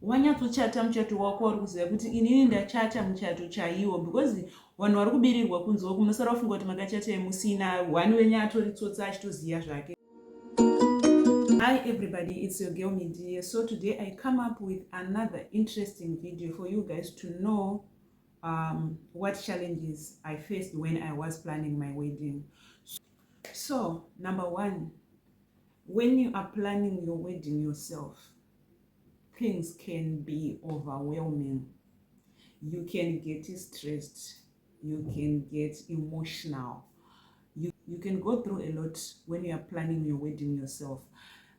wanyatsochata muchato wako uri kuziva kuti inini ndachata muchato chaiwo, because vanhu vari kubirirwa kunzwa kumusara wafunga kuti makachatai musina, hwani wenyu atoritsotsa achitoziva zvake. Hi everybody, it's your girl Media. So today I come up with another interesting video for you guys to know what challenges I faced when I was planning my wedding. So number one, when you are planning your wedding yourself, things can be overwhelming. You can get stressed, you can get emotional, you can go through a lot when you are planning your wedding yourself.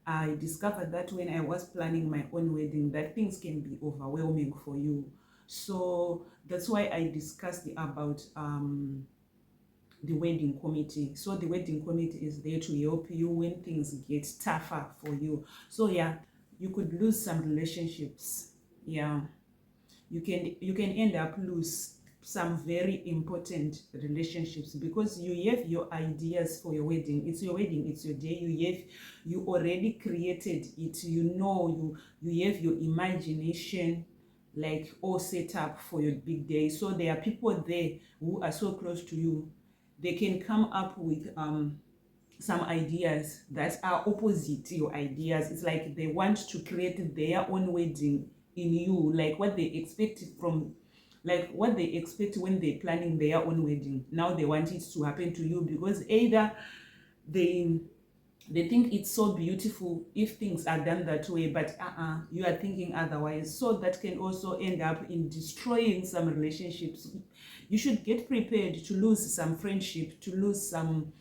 I discovered that when I was planning my own wedding, that things can be overwhelming for you. So that's why I discussed about the wedding committee. So the wedding committee is there to help you when things get tougher for you. So yeah, you could lose some relationships. Yeah, you can end up lose some very important relationships because you have your ideas for your wedding. It's your wedding, it's your day. You already created it. You have your imagination like all set up for your big day. So there are people there who are so close to you. They can come up with some ideas that are opposite to your ideas. It's like they want to create their own wedding in you, like what they expect from, like what they expect when they're planning their own wedding. Now they want it to happen to you because either they think it's so beautiful if things are done that way, but you are thinking otherwise. So that can also end up in destroying some relationships. You should get prepared to lose some friendship, to lose some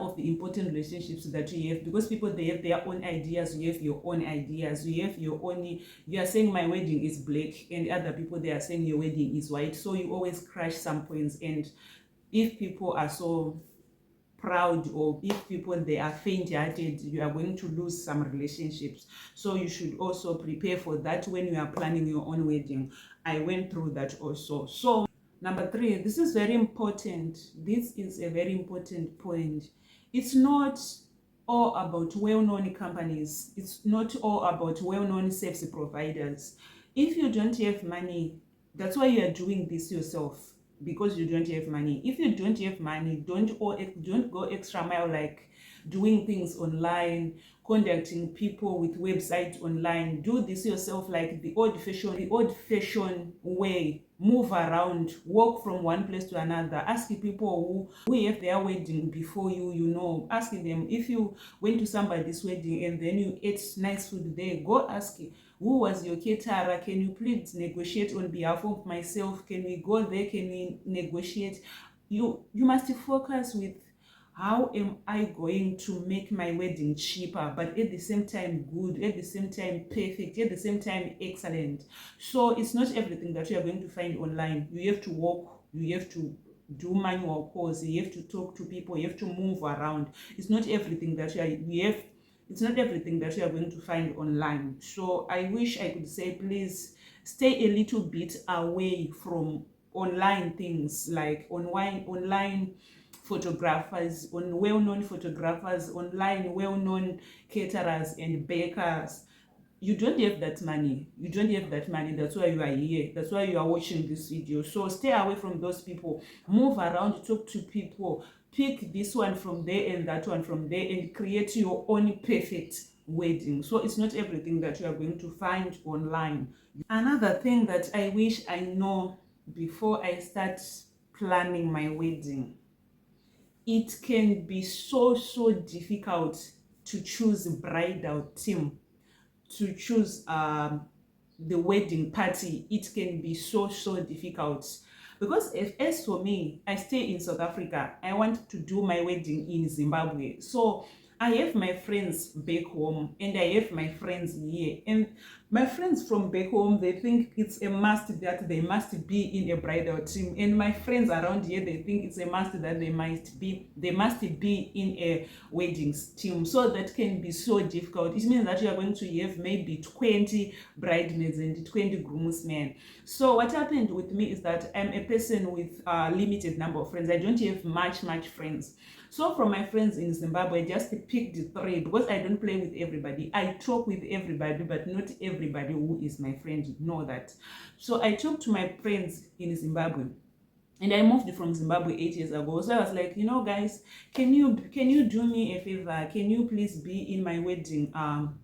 of the important relationships that you have, because people, they have their own ideas, you have your own ideas, you have your own. You are saying my wedding is black and other people, they are saying your wedding is white. So you always crash some points. And if people are so proud, or if people, they are faint-hearted, you are going to lose some relationships. So you should also prepare for that when you are planning your own wedding. I went through that also. So number three, this is very important. This is a very important point. It's not all about well-known companies. It's not all about well-known service providers. If you don't have money, that's why you are doing this yourself, because you don't have money. If you don't have money, don't go extra mile, like doing things online, contacting people with websites online. Do this yourself, like the old-fashioned way. Move around, walk from one place to another. Ask people who have their wedding before you, asking them. If you went to somebody's wedding and then you ate nice food there, go ask, who was your caterer? Can you please negotiate on behalf of myself? Can we go there? Can we negotiate? You must focus with, how am I going to make my wedding cheaper, but at the same time good, at the same time perfect, at the same time excellent? So it's not everything that you are going to find online. You have to walk, you have to do manual calls, you have to talk to people, you have to move around. It's not everything that it's not everything that you are going to find online. So I wish I could say, please stay a little bit away from online things, like online photographers, on well-known photographers, online well-known caterers and bakers. You don't have that money. You don't have that money. That's why you are here. That's why you are watching this video. So stay away from those people. Move around, talk to people. Pick this one from there and that one from there, and create your own perfect wedding. So it's not everything that you are going to find online. Another thing that I wish I know before I start planning my wedding, it can be so difficult to choose a bridal team, to choose the wedding party. It can be so difficult, because as for me, I stay in South Africa. I want to do my wedding in Zimbabwe. So I have my friends back home and I have my friends here, and my friends from back home, they think it's a must that they must be in a bridal team, and my friends around here, they think it's a must that they must be in a weddings team. So that can be so difficult. It means that you are going to have maybe 20 bridesmaids and 20 groomsmen. So what happened with me is that I'm a person with a limited number of friends. I don't have much friends. So from my friends in Zimbabwe, I just picked 3 because I don't play with everybody. I talk with everybody, but not everybody who is my friend know that. So I talked to my friends in Zimbabwe. And I moved from Zimbabwe 8 years ago. So I was like, you know, guys, can you do me a favor? Can you please be in my wedding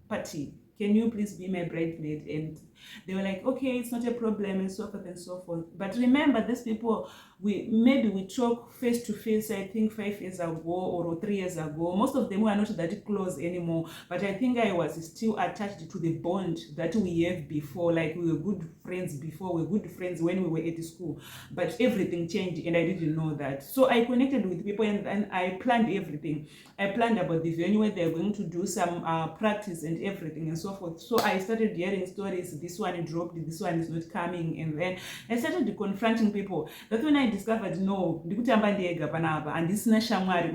party? Can you please be my bridesmaid? And they were like, okay, it's not a problem, and so forth and so forth. But remember, these people, we talk face to face, I think 5 years ago or 3 years ago. Most of them were not that close anymore, but I think I was still attached to the bond that we have before. Like, we were good friends before, we were good friends when we were at school, but everything changed and I didn't know that. So I connected with people and I planned everything. I planned about the venue where they're going to do some practice and everything and so forth. So I started hearing stories. This one dropped, this one is not coming, and then I started confronting people. That's when I discovered, no, ndikutamba ndega panapa andisina shamwari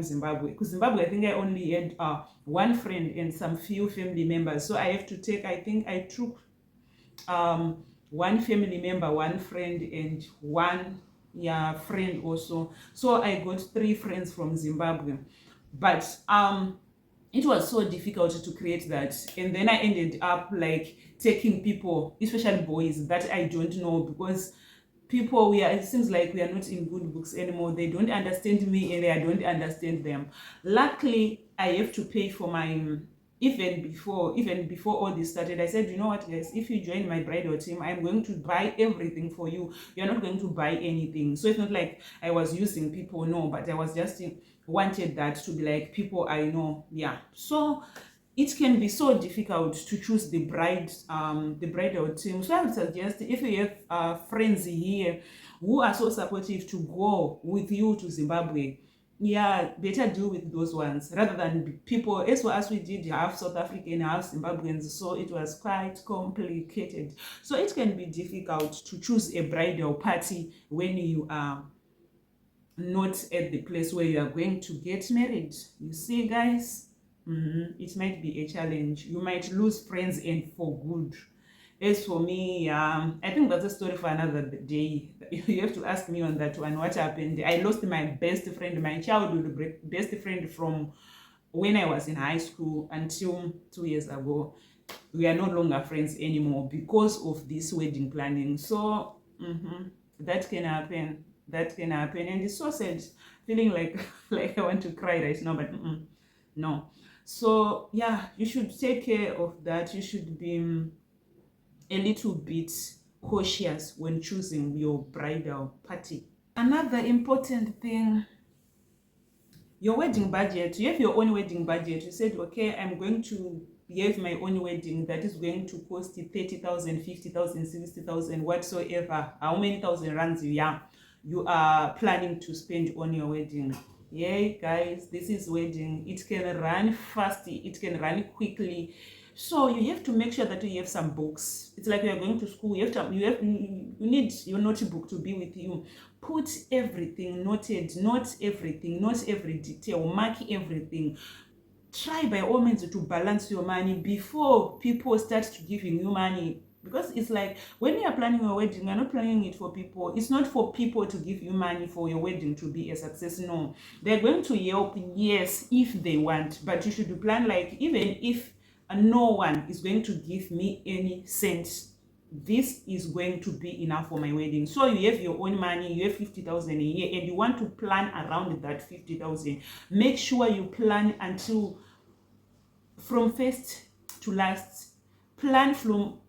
kuZimbabwe. I think I only had one friend and some few family members. So I have to take, I think I took one family member, one friend, and one friend also. So I got 3 friends from Zimbabwe. But it was so difficult to create that, and then I ended up like taking people, especially boys, that I don't know, because people, it seems like we are not in good books anymore. They don't understand me and I don't understand them. Luckily, I have to pay for my even before all this started. I said, you know what, guys, if you join my bridal team, I'm going to buy everything for you. You're not going to buy anything. So it's not like I was using people, no, but I was just wanted that to be like people I know. So it can be so difficult to choose the bridal team. So I would suggest, if you have friends here who are so supportive to go with you to Zimbabwe, better deal with those ones rather than people. As well as we did half South African, half Zimbabweans, so it was quite complicated. So it can be difficult to choose a bridal party when you are not at the place where you are going to get married. You see, guys, it might be a challenge. You might lose friends, and for good. As for me, I think that's a story for another day. You have to ask me on that one, what happened. I lost my best friend, my childhood best friend, from when I was in high school until 2 years ago. We are no longer friends anymore because of this wedding planning. So that can happen. And it's so sad, feeling like I want to cry right now, but no. So you should take care of that. You should be a little bit cautious when choosing your bridal party. Another important thing, your wedding budget. You have your own wedding budget. You said, okay, I'm going to have my own wedding that is going to cost 30,000, 50,000, 60,000, whatsoever. How many thousand rands you are planning to spend on your wedding. Guys, this is wedding. It can run fast, it can run quickly. So you have to make sure that you have some books. It's like you are going to school. You need your notebook to be with you. Put everything noted, not everything, not every detail, mark everything. Try by all means to balance your money before people start to giving you money. Because it's like, when you are planning your wedding, you're not planning it for people. It's not for people to give you money for your wedding to be a success. No, they're going to help, yes, if they want. But you should plan like, even if no one is going to give me any cents, this is going to be enough for my wedding. So you have your own money, you have 50,000 a year, and you want to plan around that 50,000. Make sure you plan until from first to last. Plan from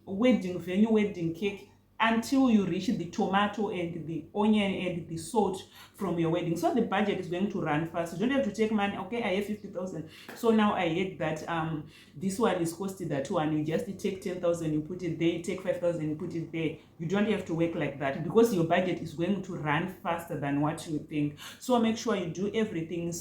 wedding venue, wedding cake, until you reach the tomato and the onion and the salt from your wedding. So the budget is going to run fast. You don't have to take money. Okay, I have 50,000. So now I hate that this one is costing that one. You just take 10,000, you put it there. You take 5,000, you put it there. You don't have to work like that, because your budget is going to run faster than what you think. So make sure you do everything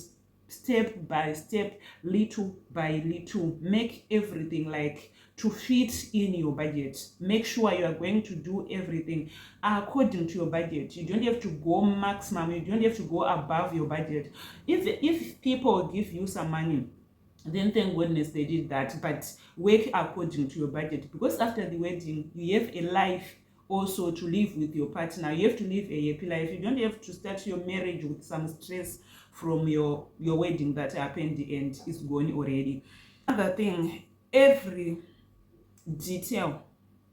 step by step, little by little. Make everything like to fit in your budget. Make sure you are going to do everything according to your budget. You don't have to go maximum, you don't have to go above your budget. If people give you some money, then thank goodness they did that, but work according to your budget, because after the wedding you have a life also to live with your partner. You have to live a happy life. You don't have to start your marriage with some stress from your wedding that happened and is gone already. Another thing, every detail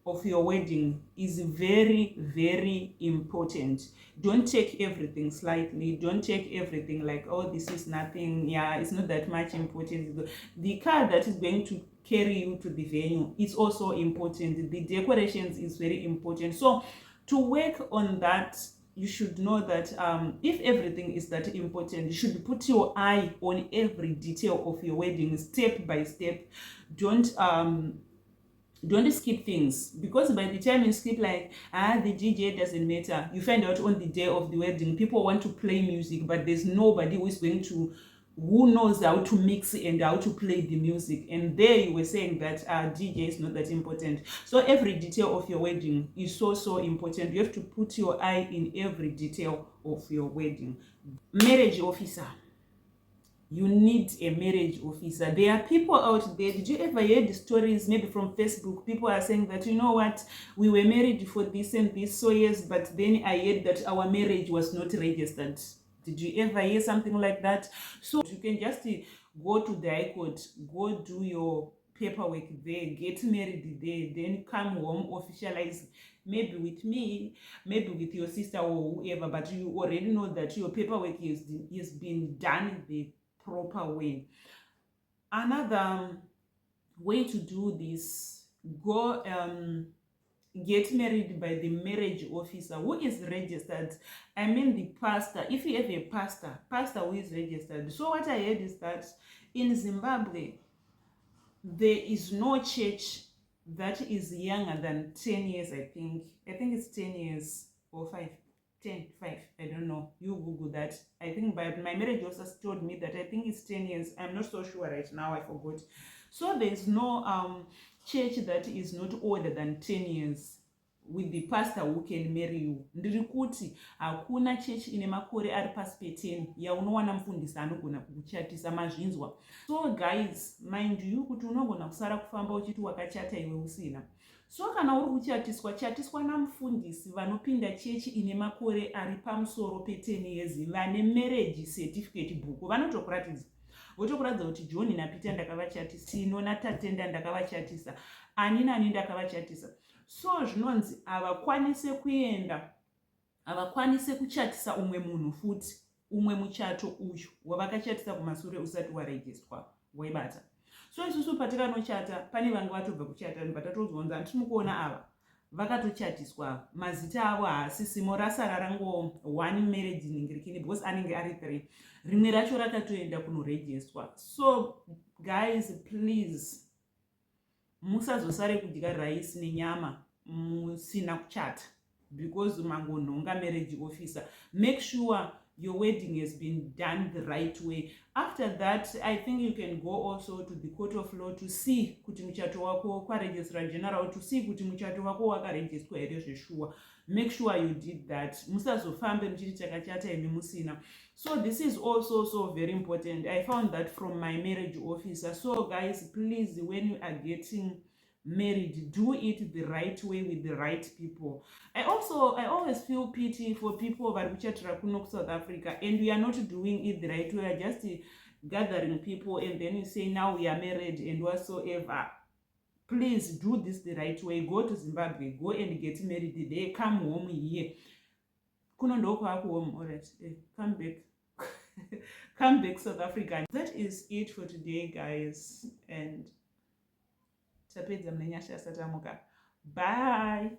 of your wedding is very, very important. Don't take everything slightly. Don't take everything like, oh, this is nothing. Yeah, it's not that much important. The car that is going to carry you to the venue is also important. The decorations is very important. So to work on that, you should know that if everything is that important, you should put your eye on every detail of your wedding step by step. Don't skip things, because by the time you skip like the DJ doesn't matter, you find out on the day of the wedding people want to play music, but there's nobody who knows how to mix and how to play the music, and there you were saying that DJ is not that important. So every detail of your wedding is so important. You have to put your eye in every detail of your wedding. Marriage officer. You need a marriage officer. There are people out there. Did you ever hear the stories, maybe from Facebook? People are saying that, you know what, we were married for this and this so years, but then I heard that our marriage was not registered. Did you ever hear something like that? So you can just go to the High Court, go do your paperwork there, get married there, then come home, officialize, maybe with me, maybe with your sister or whoever, but you already know that your paperwork is being done the proper way. Another way to do this, go get married by the marriage officer who is registered. I mean the pastor. If you have a pastor who is registered. So what I heard is that in Zimbabwe there is no church that is younger than 10 years. I think it's 10 years or 5, 10, 5, I don't know, you Google that. I think, but my marriage also told me that I think it's 10 years. I'm not so sure right now, I forgot. So there's no church that is not older than 10 years with the pastor who can marry you. Ndiri kuti hakuna church ine makore ari pasi pe10 yaunowana mufundisi anogona kukuchatisa, mazvinzwa. So guys, mind you kuti unogona kusara kufamba uchiti wakachata iwe usina. So kana uri kuchatiswa, chatiswa namufundisi vanopinda chechi ine makore ari pamusoro pe10 years, vane marriage certificate book. Vanotokuratidza, votokuratidza kuti John naPeter ndakavachatisa, Sino naTatenda ndakavachatisa, ani nani ndakavachatisa. So zvinonzi havakwanise kuenda, havakwanise kuchatisa umwe munhu futi, umwe muchato uyu wavakachatisa kumashure usati warejistwa waibata. So isusu patikanochata pane vanga vatobva kuchata vatatodzonza ndinokuona ava vakatochatiswa, mazita avo haasisimo, rasara rango 1 marriage ningirikini because anenge ari 3, rimwe racho rakatoenda kunorejistwa. So guys, please musazosare kudya raisi nenyama musina kuchata because mangonhonga marriage officer. Make sure your wedding has been done the right way. After that, I think you can go also to the court of law to see kuti muchato wako kwa registrar general, to see kuti muchato wako wakarejistwa here zveshuwa. Make sure you did that. Musazofambe muchiti takachata imi musina. So this is also so very important. I found that from my marriage officer. So guys, please, when you are getting married, do it the right way with the right people. I always feel pity for people vari kuchatira kuno South Africa and we are not doing it the right way. We are just gathering people and then you say now we are married and whatsoever. Please do this the right way. Go to Zimbabwe, go and get married there, come home here. Kuno ndoko wako home, alright. Come back. Come back South Africa. That is it for today, guys, and tapedza mnenyasha satamuka. Bye.